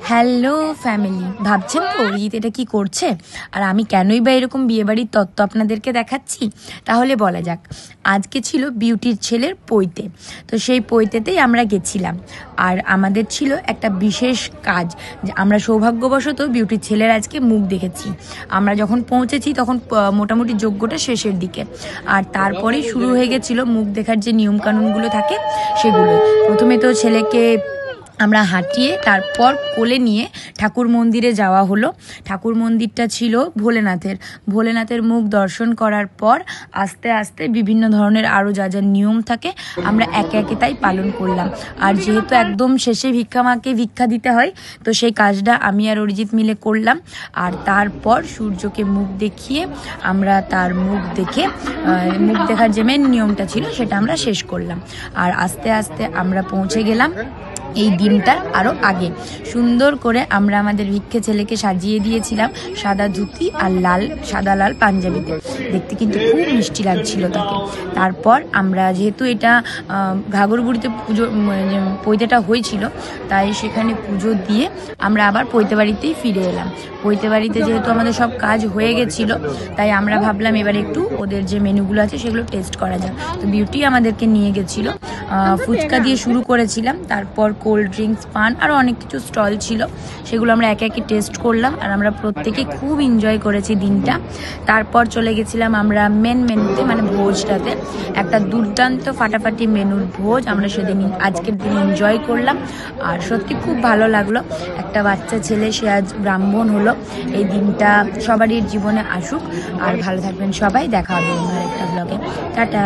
Hello family, ভাবছেন তো অরিজিৎ এটা কি করছে আর আমি কেনই বা এরকম বিয়েবাড়ির তত্ত্ব আপনাদেরকে দেখাচ্ছি। তাহলে বলা যাক, আজকে ছিল বিউটির ছেলের পৈতে। তো সেই পৈতেতেই আমরা গেছিলাম, আর আমাদের ছিল একটা বিশেষ কাজ। আমরা সৌভাগ্যবশত বিউটির ছেলের আজকে মুখ দেখেছি। আমরা যখন পৌঁছেছি তখন মোটামুটি যজ্ঞটা শেষের দিকে, আর তারপরেই শুরু হয়ে গেছিলো মুখ দেখার যে নিয়মকানুনগুলো থাকে সেগুলো। প্রথমে তো ছেলেকে আমরা হাঁটিয়ে তারপর কোলে নিয়ে ঠাকুর মন্দিরে যাওয়া হলো। ঠাকুর মন্দিরটা ছিল ভোলেনাথের মুখ দর্শন করার পর আস্তে আস্তে বিভিন্ন ধরনের আরও যা যা নিয়ম থাকে আমরা একে একে তাই পালন করলাম। আর যেহেতু একদম শেষে ভিক্ষামাকে ভিক্ষা দিতে হয়, তো সেই কাজটা আমি আর অরিজিৎ মিলে করলাম। আর তারপর সূর্যকে মুখ দেখিয়ে আমরা তার মুখ দেখার যে মেন নিয়মটা ছিল সেটা আমরা শেষ করলাম। আর আস্তে আস্তে আমরা পৌঁছে গেলাম এই দিনটার আরও আগে। সুন্দর করে আমরা আমাদের ভিক্ষে ছেলেকে সাজিয়ে দিয়েছিলাম সাদা ধুতি আর সাদা লাল পাঞ্জাবিতে। দেখতে কিন্তু খুব মিষ্টি লাগছিল তাকে। তারপর আমরা যেহেতু এটা ঘাগরবুড়িতে পৈতেটা হয়েছিল, তাই সেখানে পুজো দিয়ে আমরা আবার পৈতে বাড়িতেই ফিরে এলাম। পৈতে বাড়িতে যেহেতু আমাদের সব কাজ হয়ে গেছিলো, তাই আমরা ভাবলাম এবার একটু ওদের যে মেনুগুলো আছে সেগুলো টেস্ট করা যাক। তো বিউটি আমাদেরকে নিয়ে গেছিলো। ফুচকা দিয়ে শুরু করেছিলাম, তারপর কোল্ড ড্রিঙ্কস, পান আরও অনেক কিছু স্টল ছিল, সেগুলো আমরা একে একে টেস্ট করলাম। আর আমরা প্রত্যেকে খুব এনজয় করেছি দিনটা। তারপর চলে গেছিলাম আমরা মেন মেনুতে, মানে ভোজটাতে। একটা দুর্দান্ত ফাটাফাটি মেনুর ভোজ আমরা সেদিন আজকের দিন এনজয় করলাম। আর সত্যি খুব ভালো লাগলো। একটা বাচ্চা ছেলে, সে আজ ব্রাহ্মণ হলো। এই দিনটা সবারই জীবনে আসুক। আর ভালো থাকবেন সবাই, দেখা হবে অন্য একটা ব্লগে। টাটা।